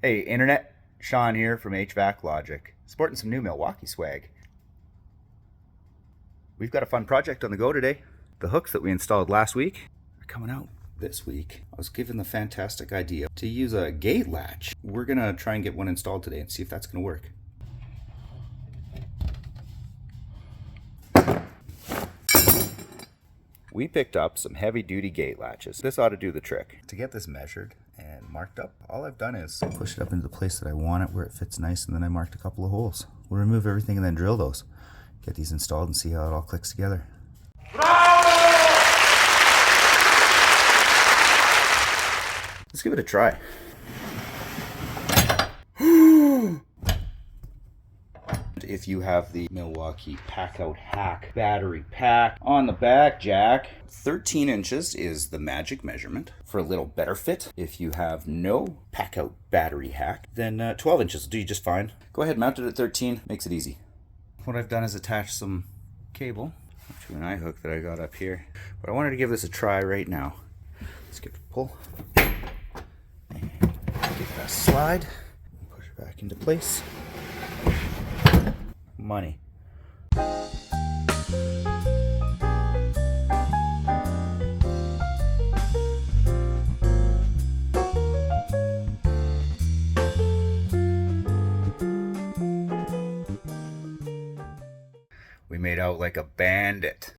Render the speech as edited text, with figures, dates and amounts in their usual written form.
Hey, Internet. Sean here from HVAC Logic, sporting some new Milwaukee swag. We've got a fun project on the go today. The hooks that we installed last week are coming out this week. I was given the fantastic idea to use a gate latch. We're gonna try and get one installed today and see if that's gonna work. We picked up some heavy-duty gate latches. This ought to do the trick. To get this measured and marked up, all I've done is push it up into the place that I want it where it fits nice, and then I marked a couple of holes. We'll remove everything and then drill those. Get these installed and see how it all clicks together. Let's give it a try. If you have the Milwaukee Packout Hack battery pack on the back jack, 13 inches is the magic measurement for a little better fit. If you have no Packout battery hack, then 12 inches will do you just fine. Go ahead, mount it at 13, makes it easy. What I've done is attach some cable to an eye hook that I got up here, but I wanted to give this a try right now. Let's give it a pull, and give that a slide, push it back into place. Money. We made out like a bandit.